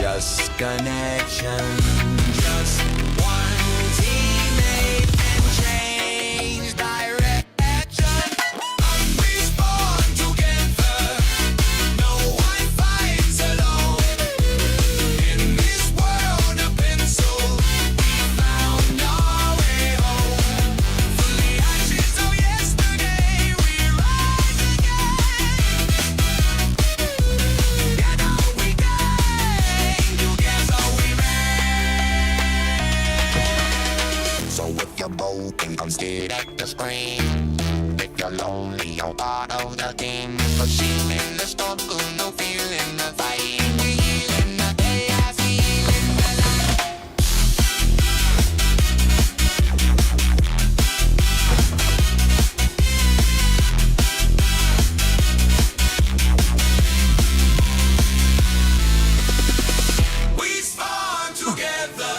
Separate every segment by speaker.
Speaker 1: just connection. Just one teammate and change direction. We spawn together. No one fights alone. In this world of pencil, we found our way home. From the ashes of yesterday, we rise again. Together we gain, together we reign. So if you're broken, come sit at the screen. If you're lonely, you're part of the team. No shame in the struggle, no fear in the fight. We heal in the chaos, we heal in the light. We spawn together.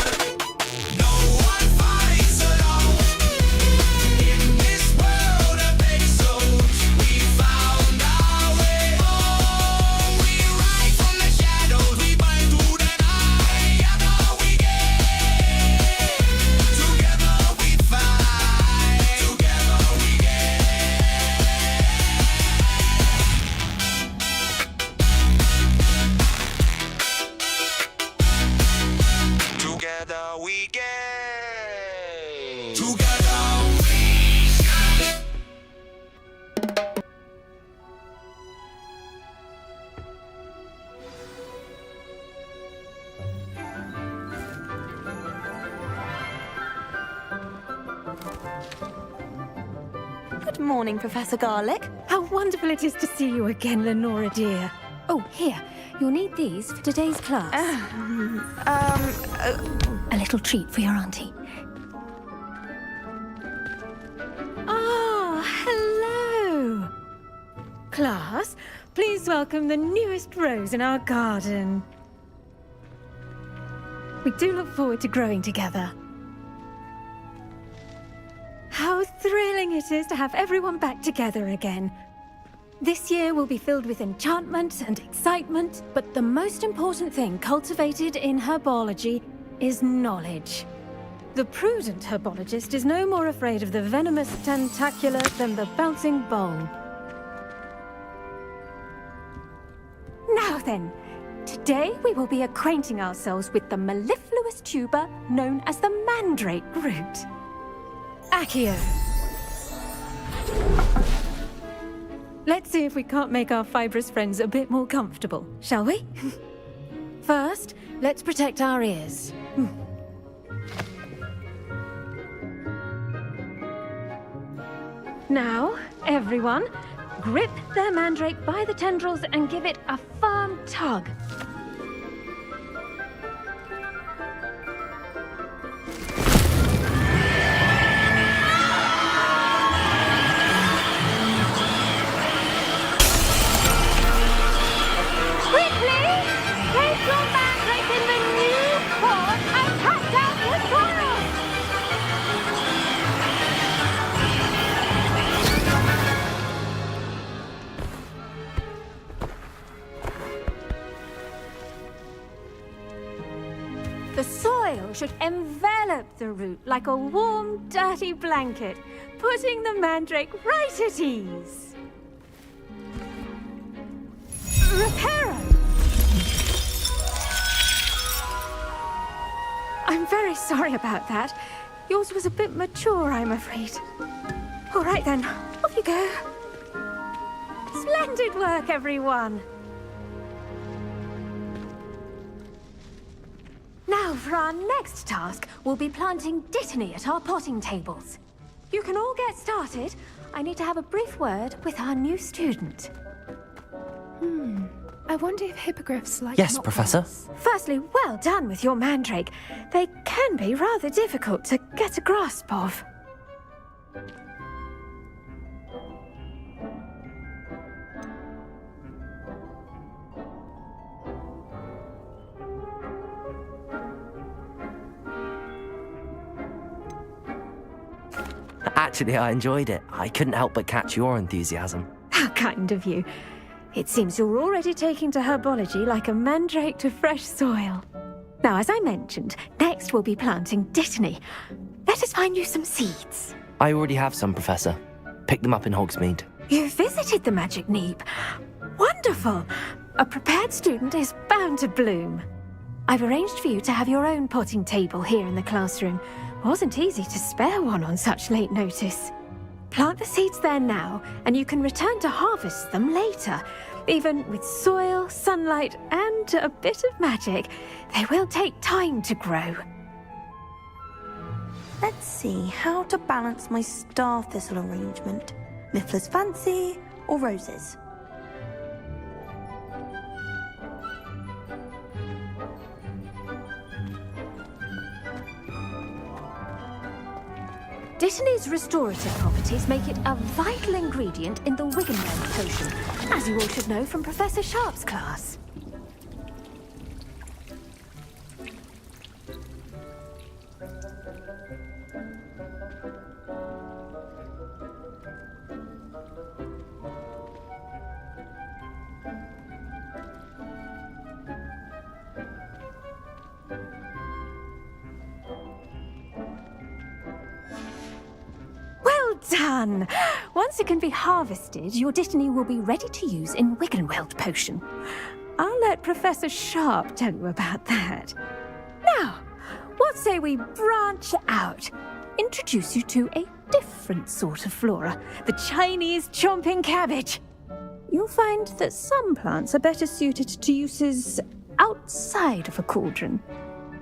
Speaker 1: No one fights alone. In this world of pixels, we found our way home. We rise from the shadows, we burn through the night. Together we gain. Together we fight. Together we gain. Together we gain. Together we shine.
Speaker 2: Good morning, Professor Garlick.
Speaker 3: How wonderful it is to see you again, Lenora dear. Oh, here. You'll need these for today's class. A little treat for your auntie. Ah, hello. Class, please welcome the newest rose in our garden. We do look forward to growing together. How thrilling it is to have everyone back together again. This year will be filled with enchantment and excitement, but the most important thing cultivated in herbology is knowledge. The prudent herbologist is no more afraid of the venomous tentacular than the bouncing bowl. Now then, today we will be acquainting ourselves with the mellifluous tuber known as the mandrake root. Accio. Let's see if we can't make our fibrous friends a bit more comfortable, shall we? First, let's protect our ears. Now, everyone, grip their mandrake by the tendrils and give it a firm tug. Quickly, take your mandrake in the new pot and cut down the soil. The soil should envelop the root like a warm, dirty blanket, putting the mandrake right at ease. Reparo! I'm very sorry about that. Yours was a bit mature, I'm afraid. All right then, off you go. Splendid work, everyone. Now, for our next task, we'll be planting dittany at our potting tables. You can all get started. I need to have a brief word with our new student.
Speaker 4: I wonder if hippogriffs like
Speaker 5: Yes,
Speaker 4: mock
Speaker 5: Professor.
Speaker 4: bells.
Speaker 3: Firstly, well done with your mandrake. They can be rather difficult to get a grasp of.
Speaker 5: Actually, I enjoyed it. I couldn't help but catch your enthusiasm.
Speaker 3: How kind of you. It seems you're already taking to herbology like a mandrake to fresh soil. Now, as I mentioned, next we'll be planting dittany. Let us find you some seeds.
Speaker 5: I already have some, Professor. Picked them up in Hogsmeade.
Speaker 3: You visited the Magic Neep. Wonderful! A prepared student is bound to bloom. I've arranged for you to have your own potting table here in the classroom. Wasn't easy to spare one on such late notice. Plant the seeds there now, and you can return to harvest them later. Even with soil, sunlight, and a bit of magic, they will take time to grow.
Speaker 2: Let's see how to balance my star thistle arrangement. Miffler's Fancy or roses?
Speaker 3: Dittany's restorative properties make it a vital ingredient in the Wiggenweld potion, as you all should know from Professor Sharp's class. Done! Once it can be harvested, your dittany will be ready to use in Wiggenweld potion. I'll let Professor Sharp tell you about that. Now, what say we branch out? Introduce you to a different sort of flora, the Chinese chomping cabbage. You'll find that some plants are better suited to uses outside of a cauldron.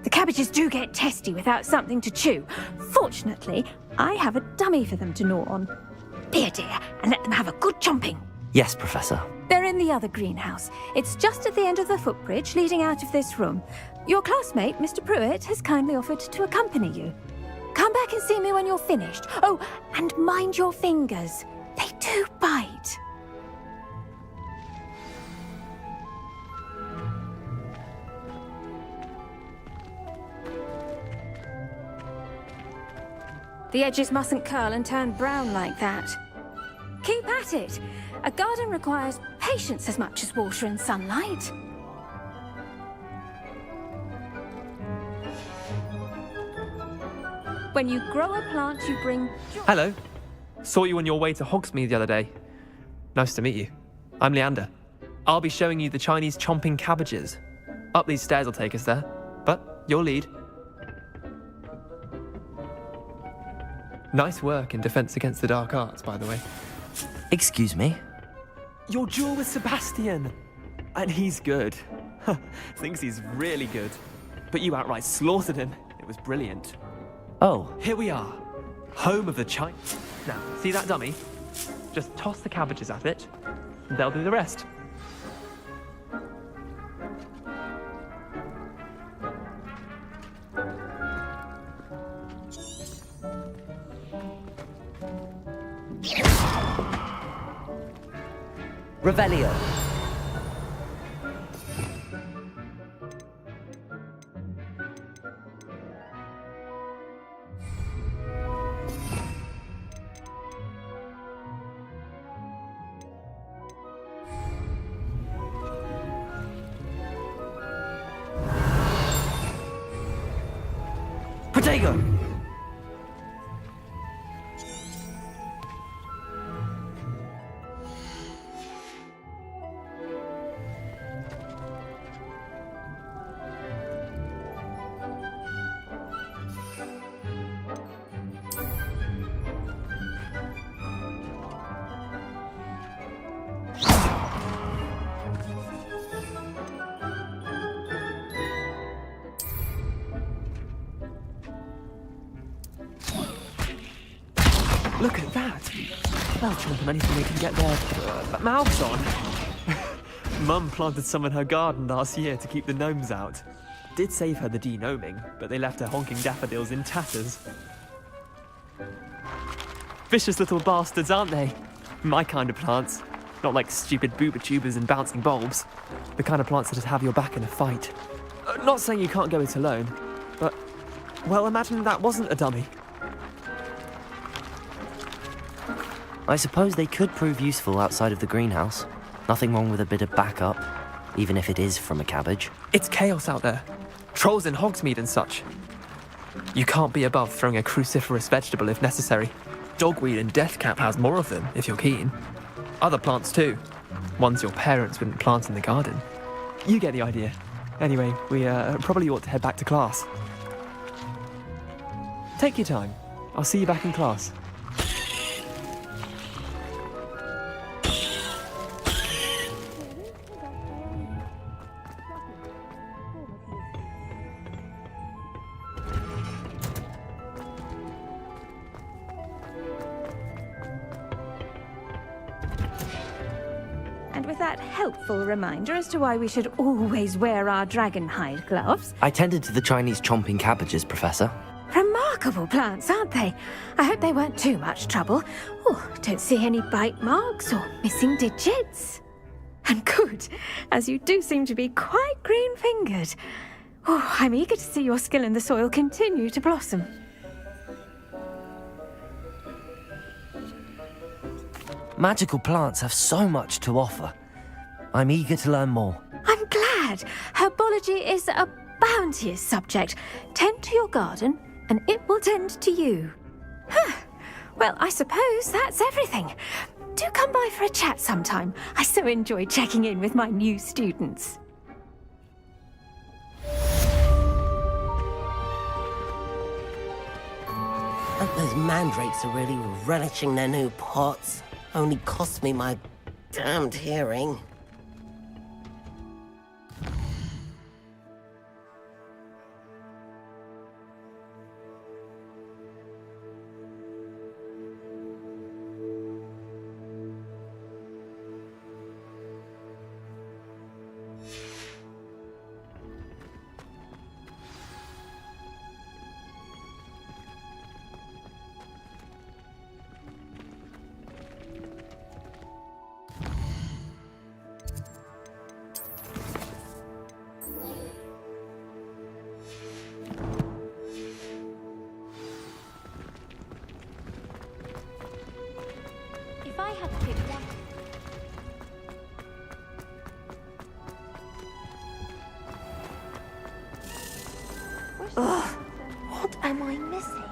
Speaker 3: The cabbages do get testy without something to chew. Fortunately, I have a dummy for them to gnaw on. Be a dear and let them have a good chomping.
Speaker 5: Yes, Professor.
Speaker 3: They're in the other greenhouse. It's just at the end of the footbridge leading out of this room. Your classmate, Mr. Pruitt, has kindly offered to accompany you. Come back and see me when you're finished. Oh, and mind your fingers. They do bite. The edges mustn't curl and turn brown like that. Keep at it. A garden requires patience as much as water and sunlight. When you grow a plant, you bring joy.
Speaker 6: Hello. Saw you on your way to Hogsmeade the other day. Nice to meet you. I'm Leander. I'll be showing you the Chinese chomping cabbages. Up these stairs will take us there, but you'll lead. Nice work in Defense Against the Dark Arts, by the way.
Speaker 5: Excuse me?
Speaker 6: Your duel with Sebastian! And he's good. Thinks he's really good. But you outright slaughtered him. It was brilliant.
Speaker 5: Oh,
Speaker 6: Here we are. Home of the China. Now, see that dummy? Just toss the cabbages at it, and they'll do the rest.
Speaker 5: Revelio. Protego!
Speaker 6: Look at that! They'll chomp on anything they can get their mouths on. Mum planted some in her garden last year to keep the gnomes out. Did save her the de-gnoming, but they left her honking daffodils in tatters. Vicious little bastards, aren't they? My kind of plants. Not like stupid booba tubers and bouncing bulbs. The kind of plants that just have your back in a fight. Not saying you can't go it alone, but, well, imagine that wasn't a dummy.
Speaker 5: I suppose they could prove useful outside of the greenhouse. Nothing wrong with a bit of backup, even if it is from a cabbage.
Speaker 6: It's chaos out there. Trolls in Hogsmeade and such. You can't be above throwing a cruciferous vegetable if necessary. Dogweed and deathcap has more of them, if you're keen. Other plants too. Ones your parents wouldn't plant in the garden. You get the idea. Anyway, we probably ought to head back to class. Take your time. I'll see you back in class.
Speaker 3: And with that helpful reminder as to why we should always wear our dragon hide gloves.
Speaker 5: I tended to the Chinese chomping cabbages, Professor.
Speaker 3: Remarkable plants, aren't they? I hope they weren't too much trouble. Oh, don't see any bite marks or missing digits. And good, as you do seem to be quite green-fingered. Oh, I'm eager to see your skill in the soil continue to blossom.
Speaker 5: Magical plants have so much to offer. I'm eager to learn more.
Speaker 3: I'm glad. Herbology is a bounteous subject. Tend to your garden, and it will tend to you. Huh. Well, I suppose that's everything. Do come by for a chat sometime. I so enjoy checking in with my new students.
Speaker 7: And those mandrakes are really relishing their new pots. Only cost me my damned hearing.
Speaker 8: If I had to pick one...
Speaker 2: Ugh, what am I missing?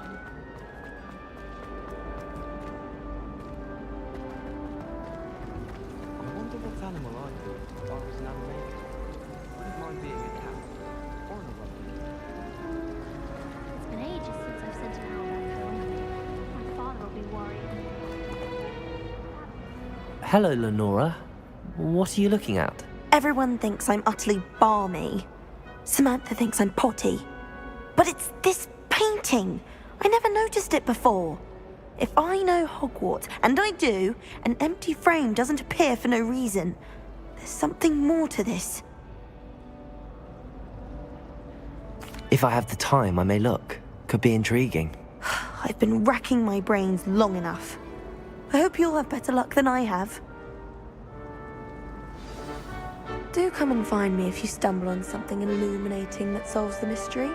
Speaker 9: I wonder what animal I'd be if I was an animator. Wouldn't mind being a cat or an orangutan.
Speaker 8: It's been ages since I've sent an owl back home. My father will be worried.
Speaker 5: Hello, Lenora. What are you looking at?
Speaker 2: Everyone thinks I'm utterly balmy. Samantha thinks I'm potty. But it's this painting. I never noticed it before. If I know Hogwarts, and I do, an empty frame doesn't appear for no reason. There's something more to this.
Speaker 5: If I have the time, I may look. Could be intriguing.
Speaker 2: I've been racking my brains long enough. I hope you'll have better luck than I have. Do come and find me if you stumble on something illuminating that solves the mystery.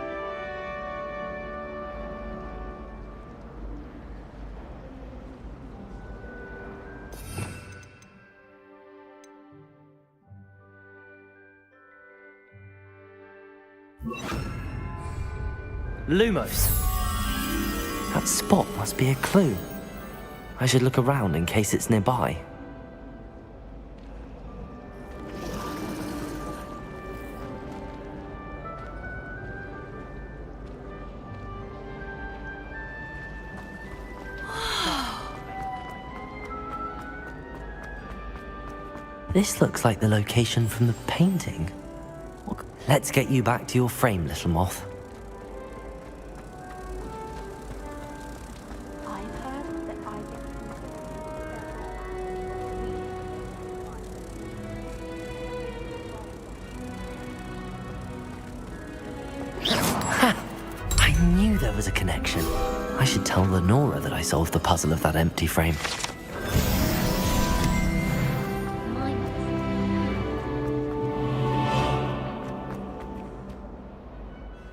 Speaker 5: Lumos! That spot must be a clue. I should look around in case it's nearby. This looks like the location from the painting. Let's get you back to your frame, little moth.
Speaker 2: I've heard that I
Speaker 5: I knew there was a connection. I should tell Lenora that I solved the puzzle of that empty frame.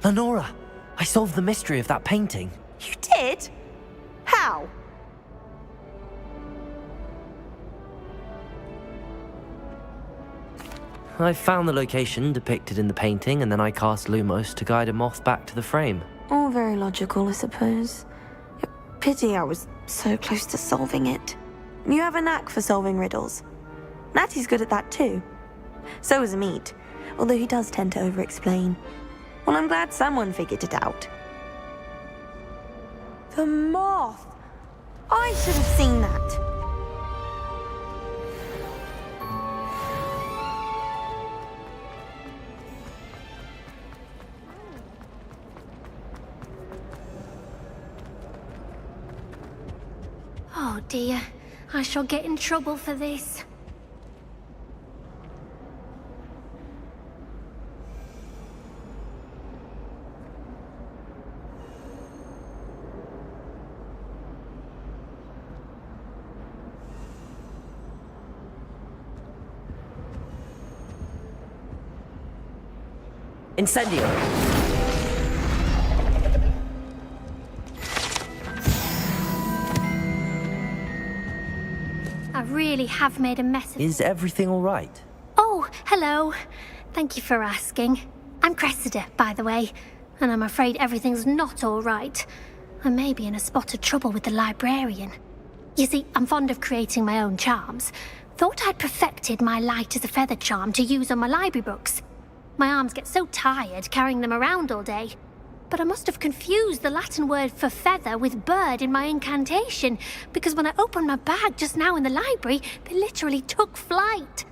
Speaker 5: Lenora, I solved the mystery of that painting.
Speaker 2: You did? How?
Speaker 5: I found the location depicted in the painting, and then I cast Lumos to guide a moth back to the frame.
Speaker 2: All very logical, I suppose. Pity I was so close to solving it. You have a knack for solving riddles. Natty's good at that too. So is Amit, although he does tend to over-explain. Well, I'm glad someone figured it out. The moth! I should have seen that.
Speaker 8: Oh dear, I shall get in trouble for this.
Speaker 5: Incendio!
Speaker 8: I really have made a mess of...
Speaker 5: Is everything all right?
Speaker 8: Oh, hello. Thank you for asking. I'm Cressida, by the way, and I'm afraid everything's not all right. I may be in a spot of trouble with the librarian. You see, I'm fond of creating my own charms. Thought I'd perfected my light as a feather charm to use on my library books. My arms get so tired carrying them around all day. But I must have confused the Latin word for feather with bird in my incantation, because when I opened my bag just now in the library, they literally took flight.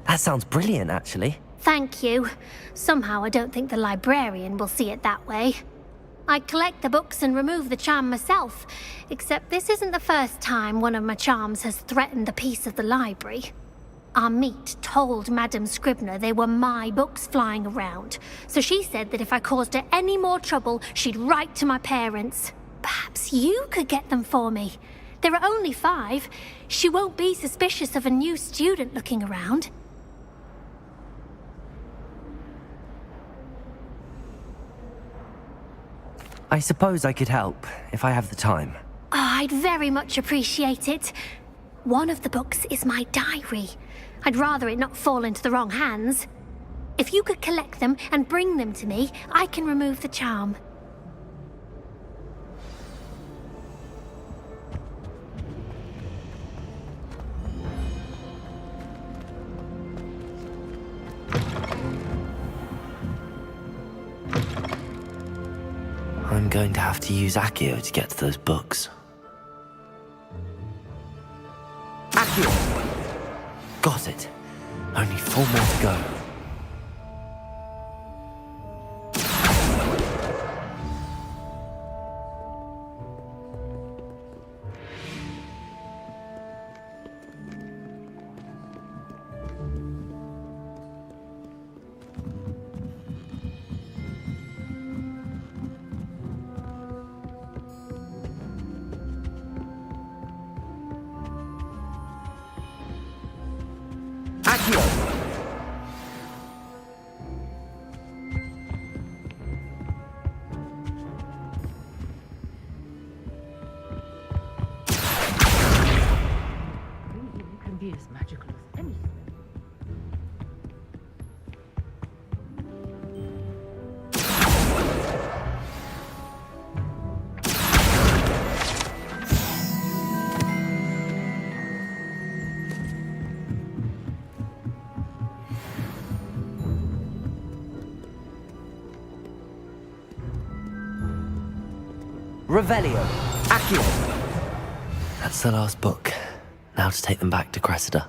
Speaker 5: That sounds brilliant, actually.
Speaker 8: Thank you. Somehow I don't think the librarian will see it that way. I collect the books and remove the charm myself, except this isn't the first time one of my charms has threatened the peace of the library. Amit told Madame Scribner they were my books flying around, so she said that if I caused her any more trouble, she'd write to my parents. Perhaps you could get them for me. There are only 5. She won't be suspicious of a new student looking around.
Speaker 5: I suppose I could help, if I have the time.
Speaker 8: Oh, I'd very much appreciate it. One of the books is my diary. I'd rather it not fall into the wrong hands. If you could collect them and bring them to me, I can remove the charm.
Speaker 5: I'm going to have to use Accio to get to those books. Accio! Got it. Only 4 more to go.
Speaker 10: Can be as magical as anything.
Speaker 5: Revelio. Accio. That's the last book. Now to take them back to Cressida.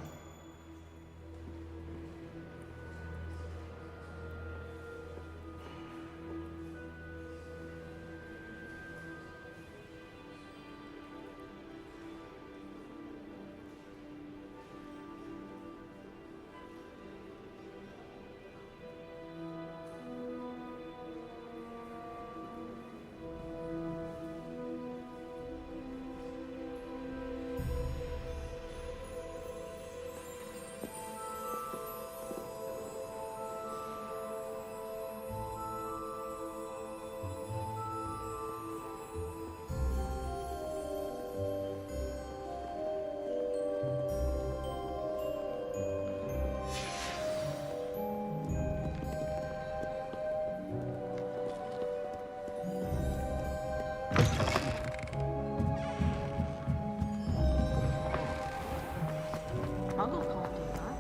Speaker 10: Muggle can't do that.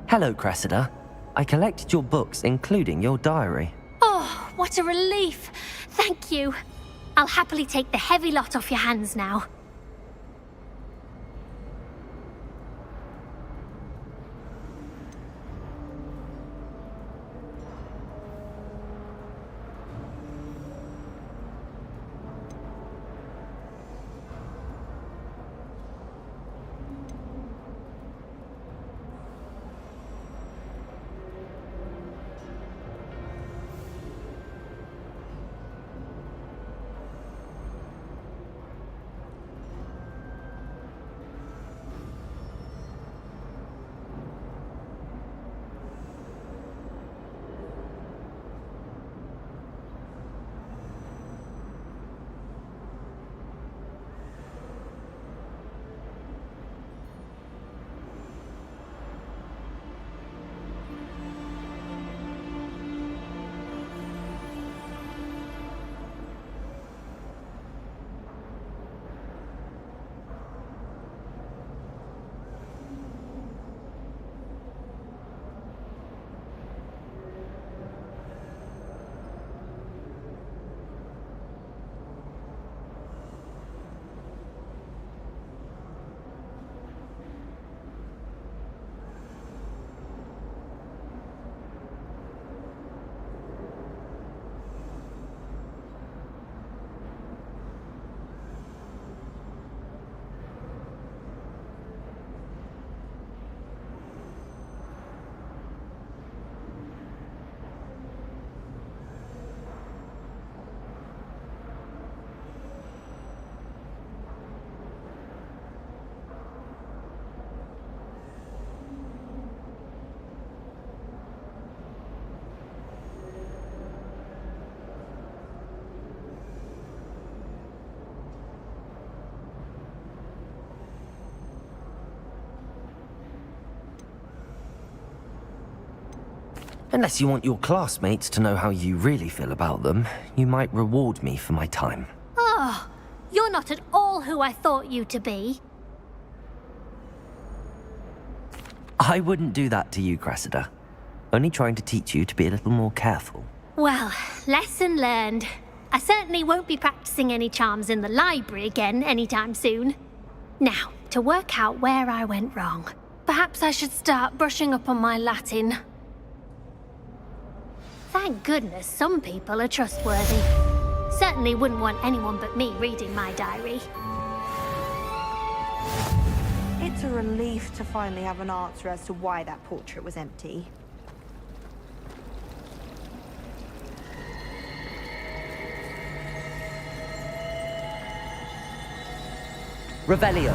Speaker 5: Hello, Cressida. I collected your books, including your diary.
Speaker 8: Oh, what a relief. Thank you. I'll happily take the heavy lot off your hands now.
Speaker 5: Unless you want your classmates to know how you really feel about them, you might reward me for my time.
Speaker 8: Oh, you're not at all who I thought you to be.
Speaker 5: I wouldn't do that to you, Cressida. Only trying to teach you to be a little more careful.
Speaker 8: Well, lesson learned. I certainly won't be practicing any charms in the library again anytime soon. Now, to work out where I went wrong. Perhaps I should start brushing up on my Latin. Thank goodness some people are trustworthy. Certainly wouldn't want anyone but me reading my diary.
Speaker 2: It's a relief to finally have an answer as to why that portrait was empty.
Speaker 5: Revelio.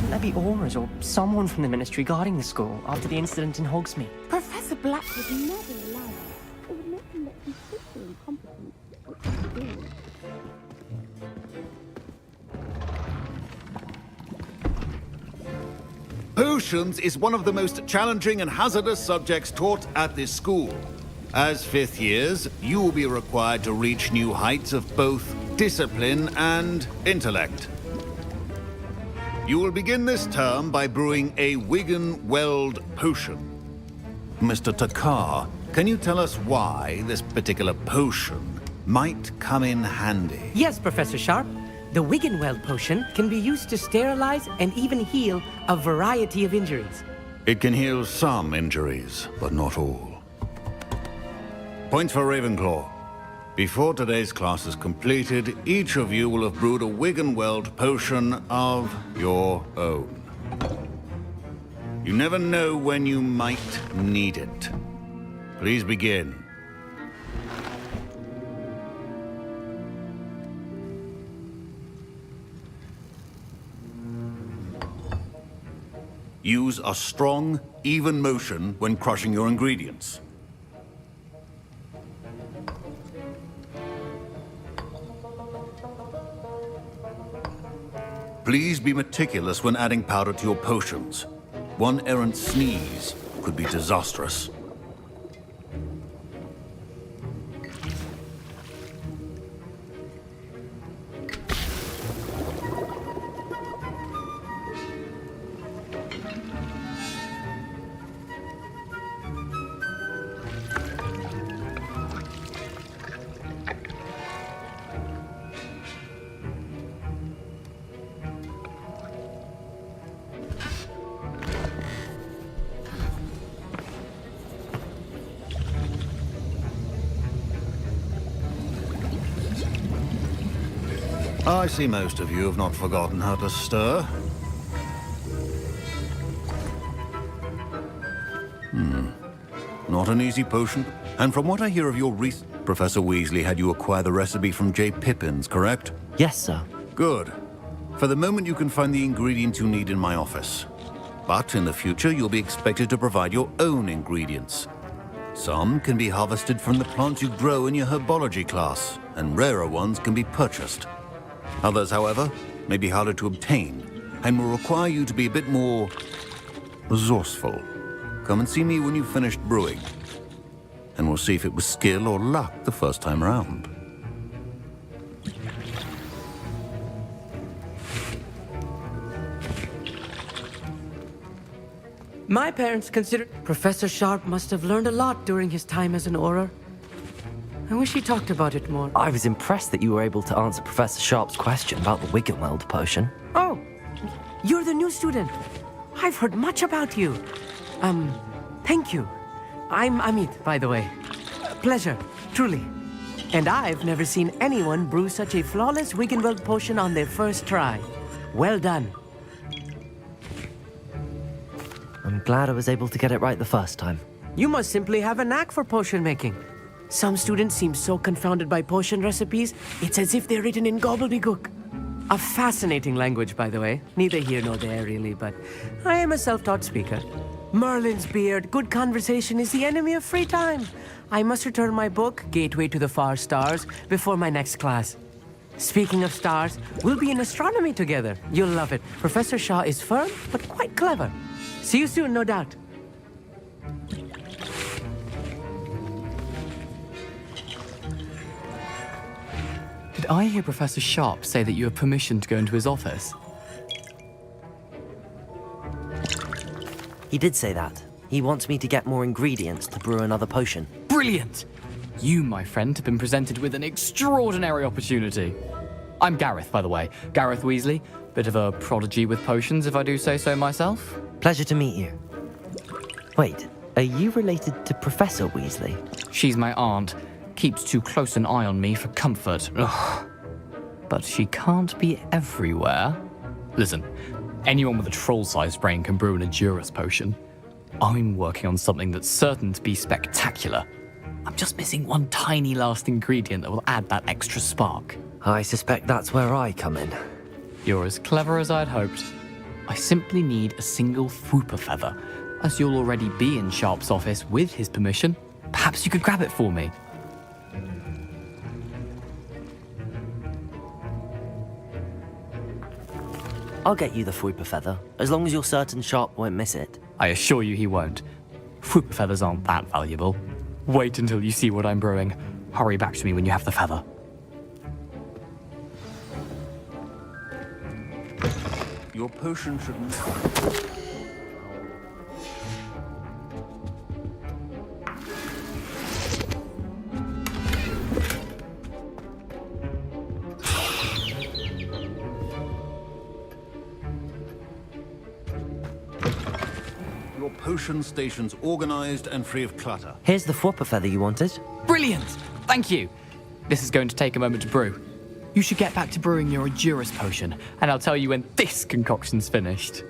Speaker 11: There be auras or someone from the Ministry guarding the school after the incident in Hogsmeade.
Speaker 10: Professor Black would never allow it. It would make him look completely incompetent, which he did.
Speaker 12: Potions is one of the most challenging and hazardous subjects taught at this school. As fifth years, you will be required to reach new heights of both discipline and intellect. You will begin this term by brewing a Wigan-Weld potion. Mr. Takar, can you tell us why this particular potion might come in handy?
Speaker 13: Yes, Professor Sharp. The Wigan-Weld potion can be used to sterilize and even heal a variety of injuries.
Speaker 12: It can heal some injuries, but not all. Points for Ravenclaw. Before today's class is completed, each of you will have brewed a Wigan-Weld potion of your own. You never know when you might need it. Please begin. Use a strong, even motion when crushing your ingredients. Please be meticulous when adding powder to your potions. One errant sneeze could be disastrous. I see most of you have not forgotten how to stir. Not an easy potion. And from what I hear of your Professor Weasley had you acquire the recipe from J. Pippin's, correct?
Speaker 5: Yes, sir.
Speaker 12: Good. For the moment, you can find the ingredients you need in my office. But in the future, you'll be expected to provide your own ingredients. Some can be harvested from the plants you grow in your herbology class, and rarer ones can be purchased. Others, however, may be harder to obtain, and will require you to be a bit more resourceful. Come and see me when you've finished brewing, and we'll see if it was skill or luck the first time around.
Speaker 13: My parents consider Professor Sharp must have learned a lot during his time as an Auror. I wish he talked about it more.
Speaker 5: I was impressed that you were able to answer Professor Sharp's question about the Wigan-Weld potion.
Speaker 13: Oh, you're the new student. I've heard much about you. Thank you. I'm Amit, by the way. Pleasure, truly. And I've never seen anyone brew such a flawless Wigan-Weld potion on their first try. Well done.
Speaker 5: I'm glad I was able to get it right the first time.
Speaker 13: You must simply have a knack for potion making. Some students seem so confounded by potion recipes, it's as if they're written in gobbledygook. A fascinating language, by the way. Neither here nor there, really, but I am a self-taught speaker. Merlin's beard, good conversation is the enemy of free time. I must return my book, Gateway to the Far Stars, before my next class. Speaking of stars, we'll be in astronomy together. You'll love it. Professor Shaw is firm, but quite clever. See you soon, no doubt.
Speaker 14: Did I hear Professor Sharp say that you have permission to go into his office?
Speaker 5: He did say that. He wants me to get more ingredients to brew another potion.
Speaker 14: Brilliant! You, my friend, have been presented with an extraordinary opportunity. I'm Gareth, by the way. Gareth Weasley. Bit of a prodigy with potions, if I do say so myself.
Speaker 5: Pleasure to meet you. Wait, are you related to Professor Weasley?
Speaker 14: She's my aunt. Keeps too close an eye on me for comfort. Ugh. But she can't be everywhere. Listen, anyone with a troll-sized brain can brew an Endurus potion. I'm working on something that's certain to be spectacular. I'm just missing one tiny last ingredient that will add that extra spark.
Speaker 5: I suspect that's where I come in.
Speaker 14: You're as clever as I'd hoped. I simply need a single Fwooper feather. As you'll already be in Sharp's office with his permission, perhaps you could grab it for me.
Speaker 5: I'll get you the Fwooper feather, as long as you're certain Sharp won't miss it.
Speaker 14: I assure you he won't. Fwooper feathers aren't that valuable. Wait until you see what I'm brewing. Hurry back to me when you have the feather.
Speaker 12: Your potion should... Your potion station's organized and free of clutter.
Speaker 5: Here's the Fwopper feather you wanted.
Speaker 14: Brilliant! Thank you! This is going to take a moment to brew. You should get back to brewing your Endurus potion, and I'll tell you when this concoction's finished.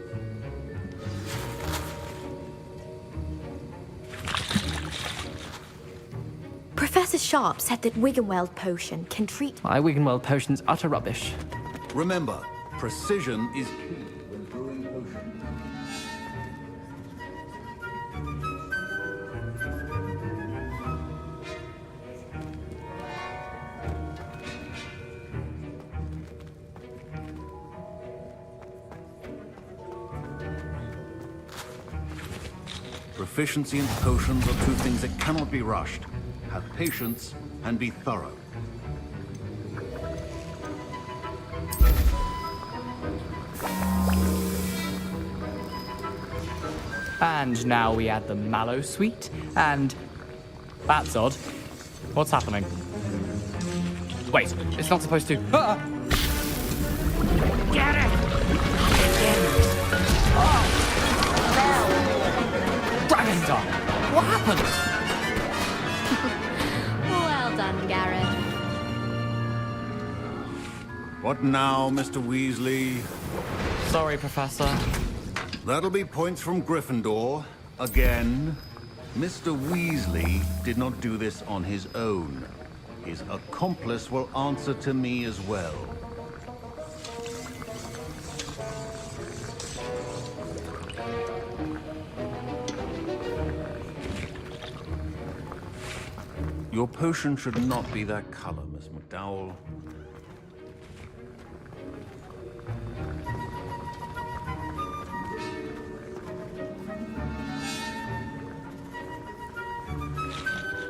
Speaker 2: Professor Sharp said that Wiggenweld potion can treat...
Speaker 11: My Wiggenweld potion's utter rubbish.
Speaker 12: Remember, precision is key when brewing potions. Proficiency in potions are two things that cannot be rushed. Have patience and be thorough.
Speaker 14: And now we add the mallow sweet, and... That's odd. What's happening? Wait, it's not supposed to... Ah! Get it! Oh! Dragon Dog! What happened?
Speaker 15: Well done, Gareth.
Speaker 12: What now, Mr. Weasley?
Speaker 14: Sorry, Professor.
Speaker 12: That'll be points from Gryffindor. Again. Mr. Weasley did not do this on his own. His accomplice will answer to me as well. Your potion should not be that color, Miss McDowell.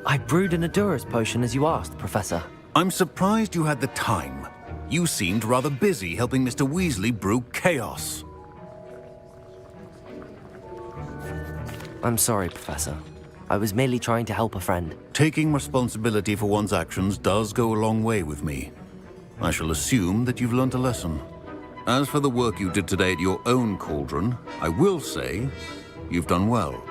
Speaker 5: I brewed an Endurus potion as you asked, Professor.
Speaker 12: I'm surprised you had the time. You seemed rather busy helping Mr. Weasley brew chaos.
Speaker 5: I'm sorry, Professor. I was merely trying to help a friend.
Speaker 12: Taking responsibility for one's actions does go a long way with me. I shall assume that you've learnt a lesson. As for the work you did today at your own cauldron, I will say you've done well.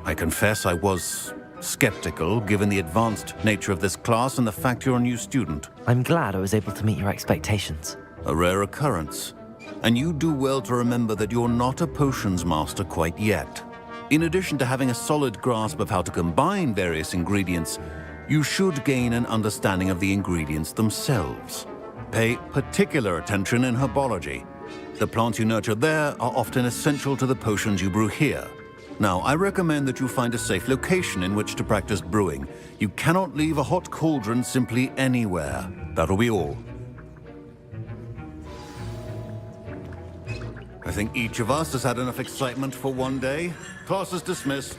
Speaker 12: I confess I was skeptical, given the advanced nature of this class and the fact you're a new student.
Speaker 5: I'm glad I was able to meet your expectations.
Speaker 12: A rare occurrence. And you do well to remember that you're not a potions master quite yet. In addition to having a solid grasp of how to combine various ingredients, you should gain an understanding of the ingredients themselves. Pay particular attention in herbology. The plants you nurture there are often essential to the potions you brew here. Now, I recommend that you find a safe location in which to practice brewing. You cannot leave a hot cauldron simply anywhere. That'll be all. I think each of us has had enough excitement for one day. Class is dismissed.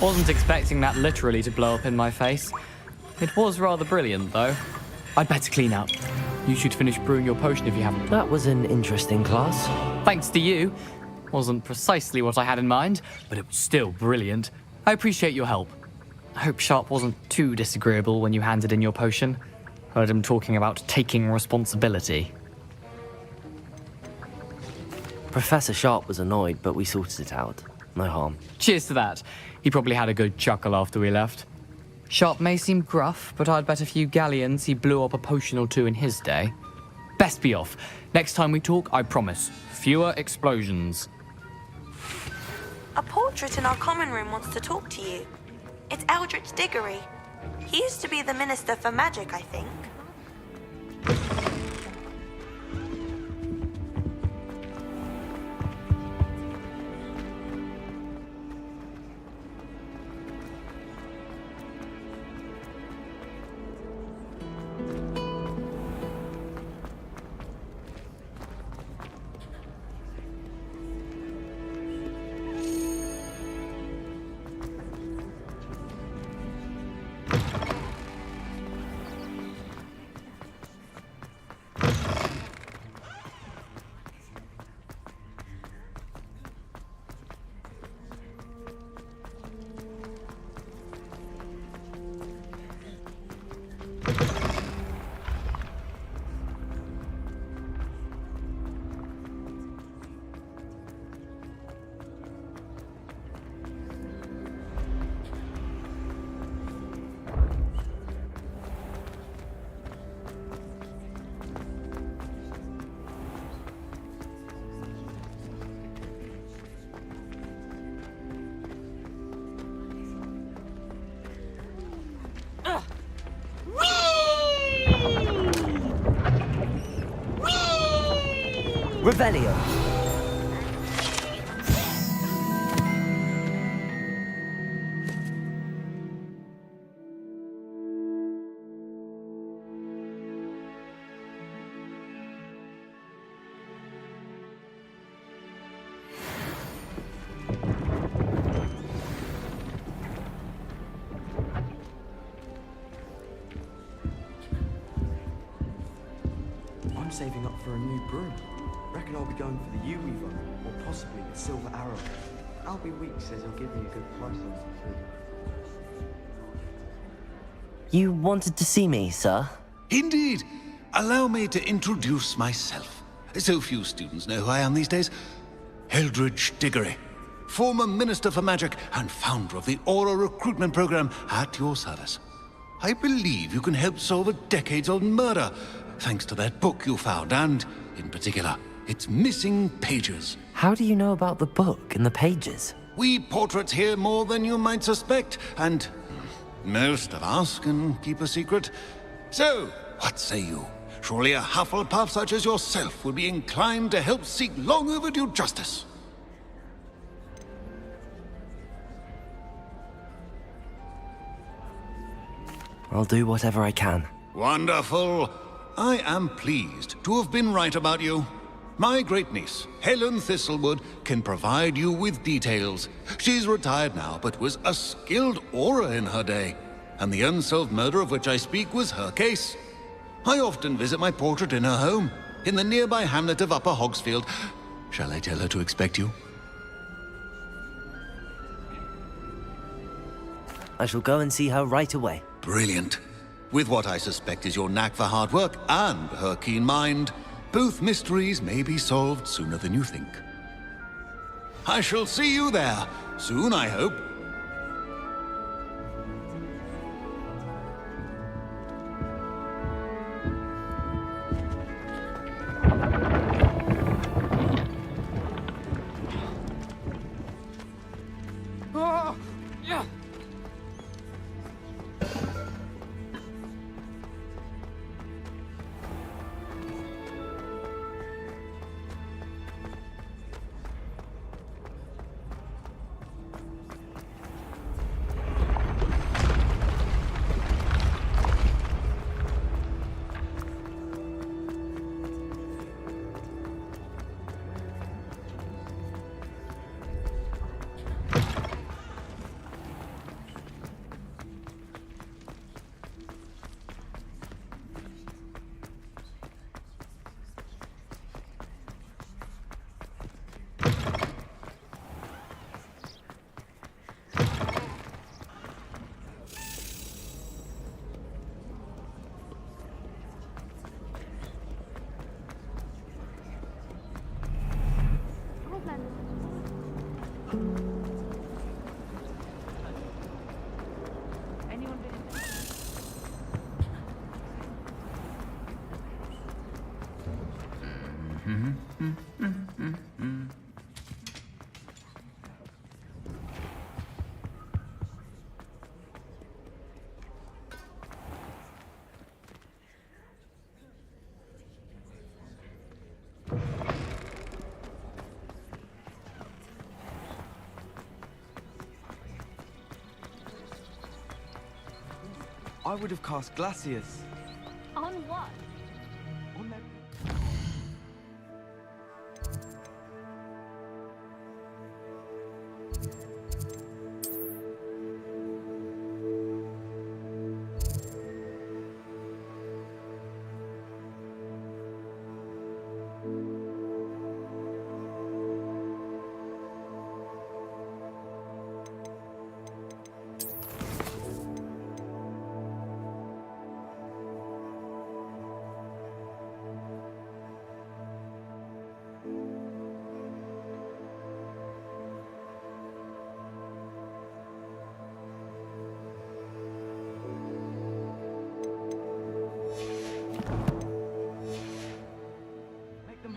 Speaker 14: Wasn't expecting that literally to blow up in my face. It was rather brilliant, though. I'd better clean up. You should finish brewing your potion if you haven't.
Speaker 5: That was an interesting class.
Speaker 14: Thanks to you. Wasn't precisely what I had in mind, but it was still brilliant. I appreciate your help. I hope Sharp wasn't too disagreeable when you handed in your potion. Heard him talking about taking responsibility.
Speaker 5: Professor Sharp was annoyed, but we sorted it out. No harm.
Speaker 14: Cheers to that. He probably had a good chuckle after we left. Sharp may seem gruff, but I'd bet a few galleons he blew up a potion or two in his day. Best be off. Next time we talk, I promise, fewer explosions.
Speaker 2: A portrait in our common room wants to talk to you. It's Eldritch Diggory. He used to be the Minister for Magic, I think.
Speaker 5: Revelio.
Speaker 9: I'm saving up for a new broom. Reckon I'll be going for the U-Weaver, or possibly the Silver Arrow. Albie Weeks says he'll give me a good price on it.
Speaker 5: You wanted to see me, sir?
Speaker 12: Indeed. Allow me to introduce myself. So few students know who I am these days. Eldridge Diggory, former Minister for Magic and founder of the Aura Recruitment Program, at your service. I believe you can help solve a decades-old murder, thanks to that book you found, and, in particular, its missing pages.
Speaker 5: How do you know about the book and the pages?
Speaker 12: We portraits hear more than you might suspect, and most of us can keep a secret. So, what say you? Surely a Hufflepuff such as yourself would be inclined to help seek long overdue justice.
Speaker 5: I'll do whatever I can.
Speaker 12: Wonderful. I am pleased to have been right about you. My great-niece, Helen Thistlewood, can provide you with details. She's retired now, but was a skilled aura in her day. And the unsolved murder of which I speak was her case. I often visit my portrait in her home, in the nearby hamlet of Upper Hogsfield. Shall I tell her to expect you?
Speaker 5: I shall go and see her right away.
Speaker 12: Brilliant. With what I suspect is your knack for hard work and her keen mind, both mysteries may be solved sooner than you think. I shall see you there, soon I hope.
Speaker 9: I would have cast Glacius.
Speaker 15: On what?
Speaker 9: On that...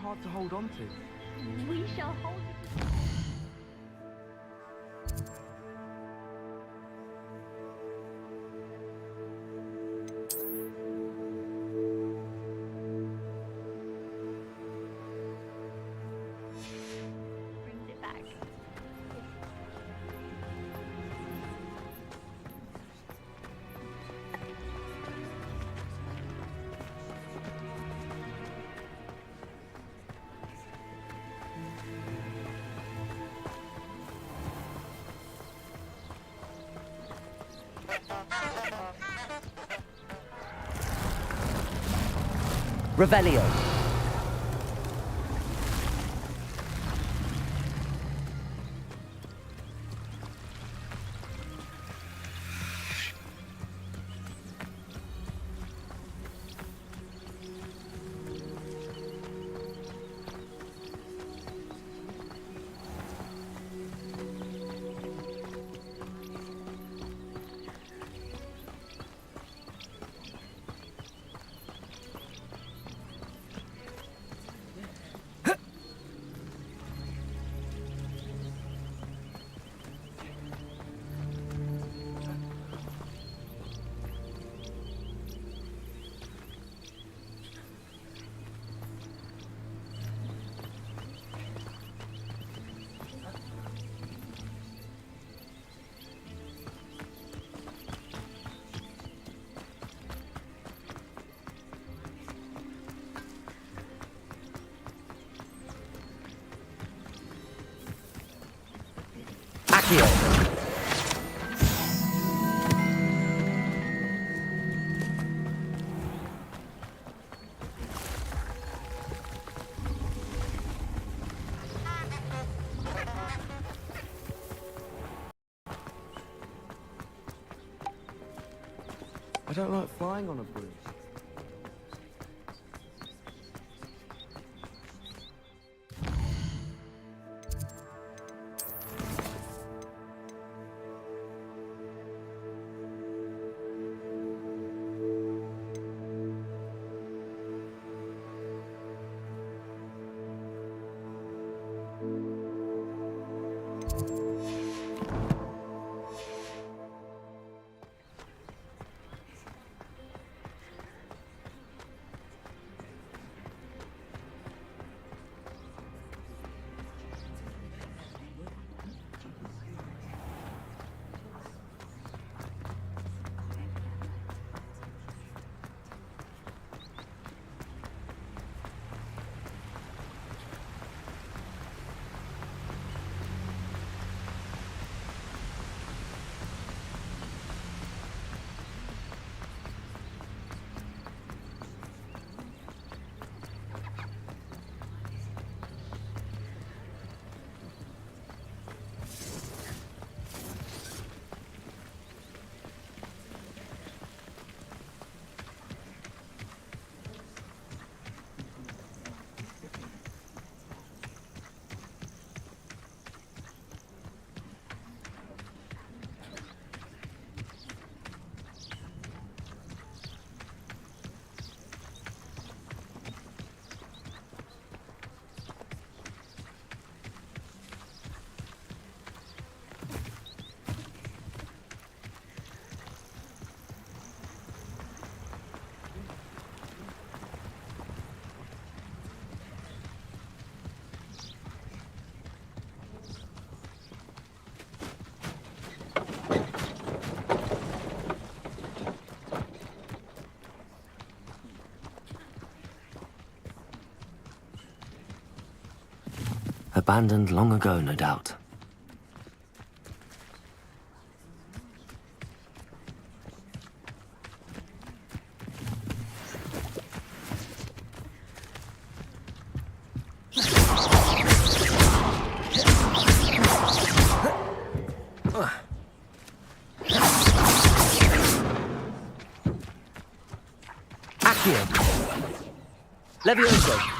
Speaker 9: hard to hold on to.
Speaker 15: We shall hold it.
Speaker 5: Revelio. Accio.
Speaker 9: I don't like flying on a broom.
Speaker 5: Abandoned long ago, no doubt. Accio. Levioso.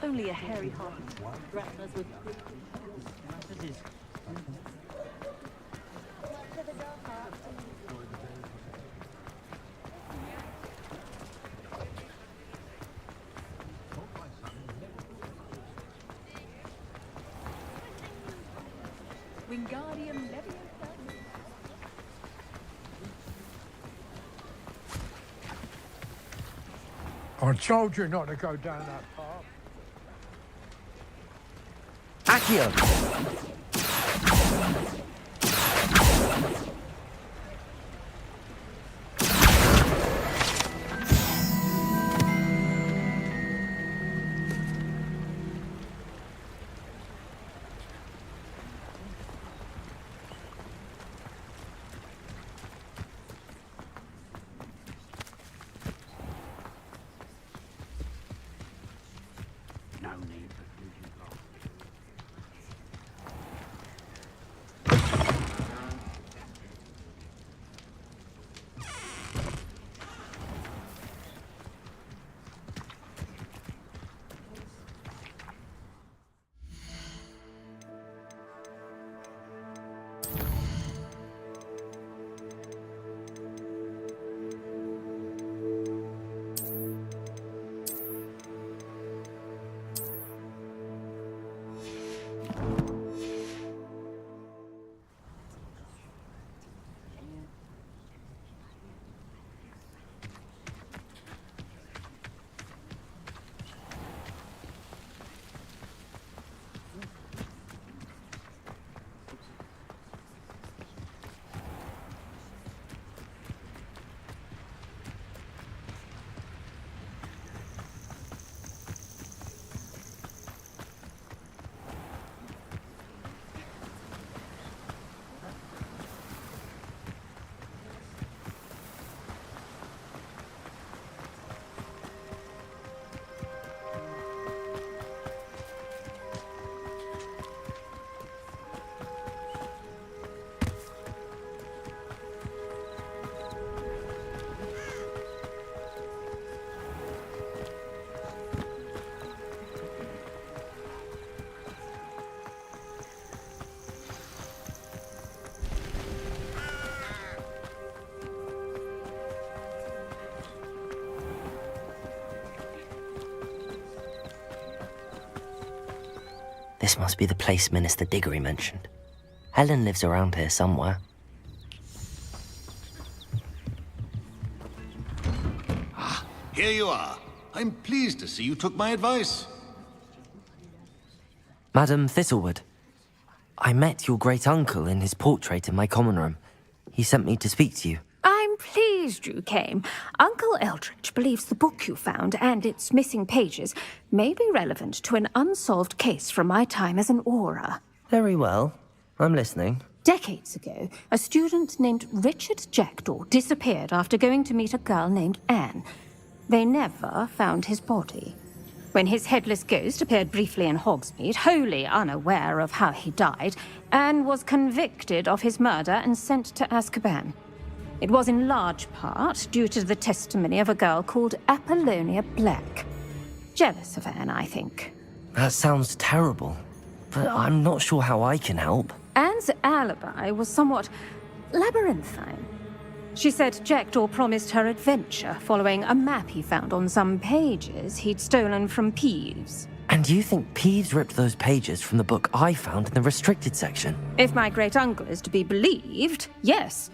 Speaker 2: Only a hairy heart. Wingardium Leviosa.
Speaker 16: I told you not to go down that path.
Speaker 5: Accio!
Speaker 16: No need for fusion block.
Speaker 5: This must be the place Minister Diggory mentioned. Helen lives around here somewhere.
Speaker 12: Here you are. I'm pleased to see you took my advice.
Speaker 5: Madam Thistlewood, I met your great-uncle in his portrait in my common room. He sent me to speak to you.
Speaker 3: I'm pleased you came. Uncle Eldridge believes the book you found and its missing pages may be relevant to an unsolved case from my time as an Auror.
Speaker 5: Very well. I'm listening.
Speaker 3: Decades ago, a student named Richard Jackdaw disappeared after going to meet a girl named Anne. They never found his body. When his headless ghost appeared briefly in Hogsmeade, wholly unaware of how he died, Anne was convicted of his murder and sent to Azkaban. It was in large part due to the testimony of a girl called Apollonia Black. Jealous of Anne, I think.
Speaker 5: That sounds terrible, but I'm not sure how I can help.
Speaker 3: Anne's alibi was somewhat labyrinthine. She said Jackdaw promised her adventure following a map he found on some pages he'd stolen from Peeves.
Speaker 5: And you think Peeves ripped those pages from the book I found in the restricted section?
Speaker 3: If my great-uncle is to be believed, yes.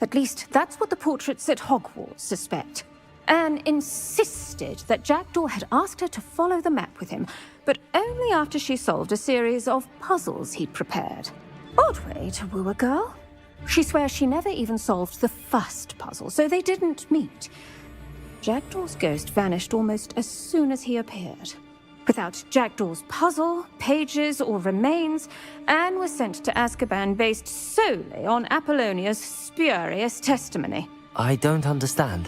Speaker 3: At least that's what the portraits at Hogwarts suspect. Anne insisted that Jackdaw had asked her to follow the map with him, but only after she solved a series of puzzles he'd prepared. Odd way to woo a girl. She swears she never even solved the first puzzle, so they didn't meet. Jackdaw's ghost vanished almost as soon as he appeared. Without Jackdaw's puzzle, pages, or remains, Anne was sent to Azkaban based solely on Apollonia's spurious testimony.
Speaker 5: I don't understand.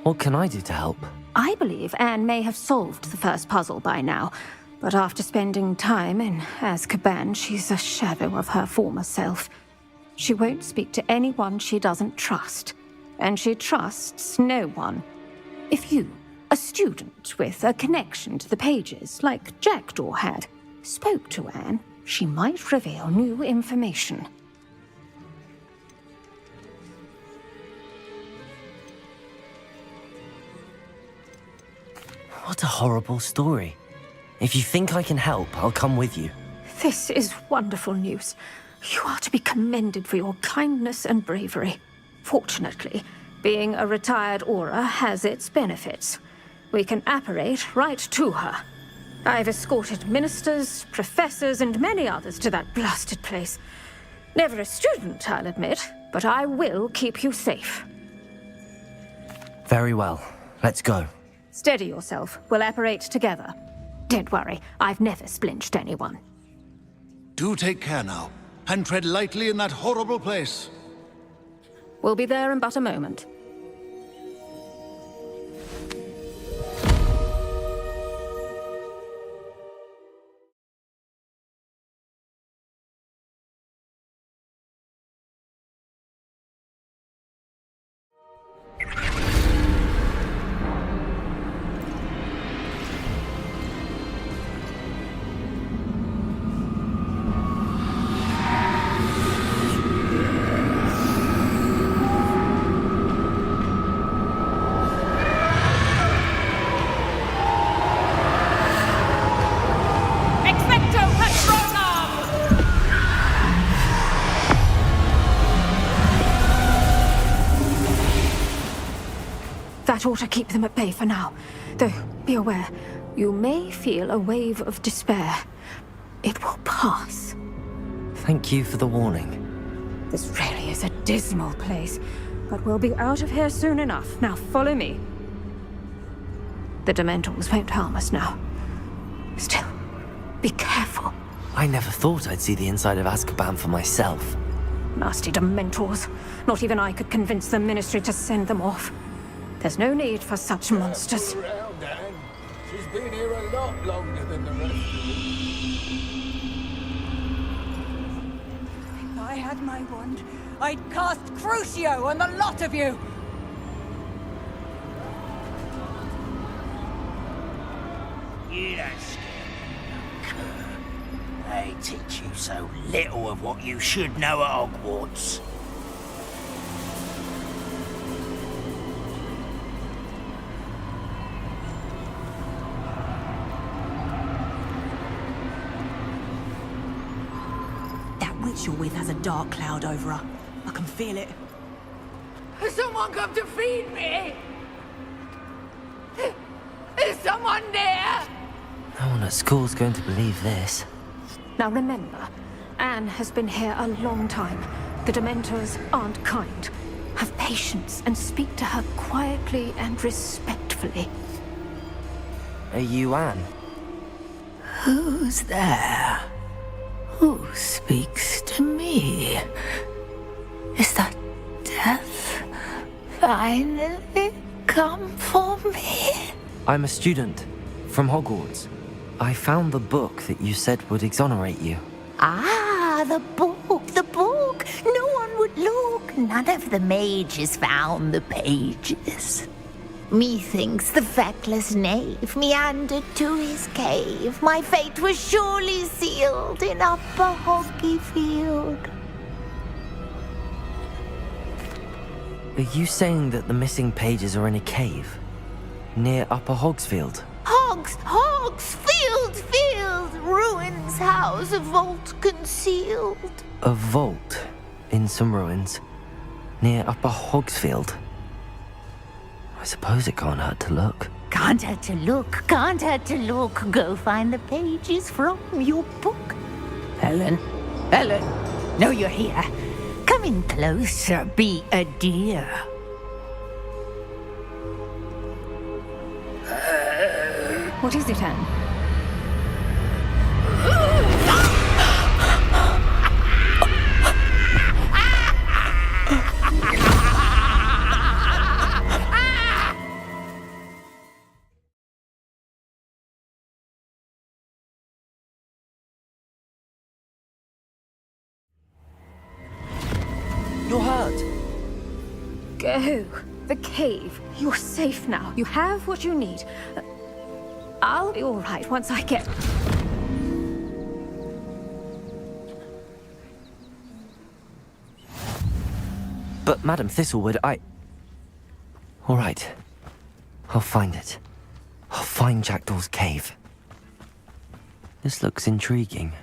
Speaker 5: What can I do to help?
Speaker 3: I believe Anne may have solved the first puzzle by now, but after spending time in Azkaban, she's a shadow of her former self. She won't speak to anyone she doesn't trust, and she trusts no one. If you, a student with a connection to the pages, like Jackdaw had, spoke to Anne, she might reveal new information.
Speaker 5: What a horrible story. If you think I can help, I'll come with you.
Speaker 3: This is wonderful news. You are to be commended for your kindness and bravery. Fortunately, being a retired Auror has its benefits. We can apparate right to her. I've escorted ministers, professors, and many others to that blasted place. Never a student, I'll admit, but I will keep you safe.
Speaker 5: Very well. Let's go.
Speaker 3: Steady yourself. We'll apparate together. Don't worry, I've never splinched anyone.
Speaker 12: Do take care now, and tread lightly in that horrible place.
Speaker 3: We'll be there in but a moment. That ought to keep them at bay for now. Though, be aware, you may feel a wave of despair. It will pass.
Speaker 5: Thank you for the warning.
Speaker 3: This really is a dismal place, but we'll be out of here soon enough. Now follow me. The Dementors won't harm us now. Still, be careful.
Speaker 5: I never thought I'd see the inside of Azkaban for myself.
Speaker 3: Nasty Dementors. Not even I could convince the Ministry to send them off. There's no need for such monsters.
Speaker 16: Around, Anne. She's been here a lot longer than the rest of us.
Speaker 17: If I had my wand, I'd cast Crucio on the lot of you!
Speaker 18: You don't scare me, cur. They teach you so little of what you should know at Hogwarts.
Speaker 17: Witch you're with has a dark cloud over her. I can feel it.
Speaker 19: Has someone come to feed me? Is someone there?
Speaker 5: No one at school's going to believe this.
Speaker 3: Now remember, Anne has been here a long time. The Dementors aren't kind. Have patience and speak to her quietly and respectfully.
Speaker 5: Are you Anne?
Speaker 20: Who's there? Who speaks to me? Is that death finally come for me?
Speaker 5: I'm a student from Hogwarts. I found the book that you said would exonerate you.
Speaker 20: Ah, the book, the book. No one would look. None of the mages found the pages. Methinks the feckless knave meandered to his cave. My fate was surely sealed in Upper Hoggyfield.
Speaker 5: Are you saying that the missing pages are in a cave? Near Upper Hogsfield?
Speaker 20: Hogsfield! ruins house a vault concealed.
Speaker 5: A vault in some ruins near Upper Hogsfield. I suppose it can't hurt to look.
Speaker 20: Can't hurt to look, can't hurt to look. Go find the pages from your book. Helen, Helen, no, you're here. Come in closer, be a dear.
Speaker 3: What is it, Anne?
Speaker 5: You're hurt.
Speaker 3: Go. The cave. You're safe now. You have what you need. I'll be all right once I get...
Speaker 5: But, Madam Thistlewood, All right. I'll find it. I'll find Jackdaw's cave. This looks intriguing.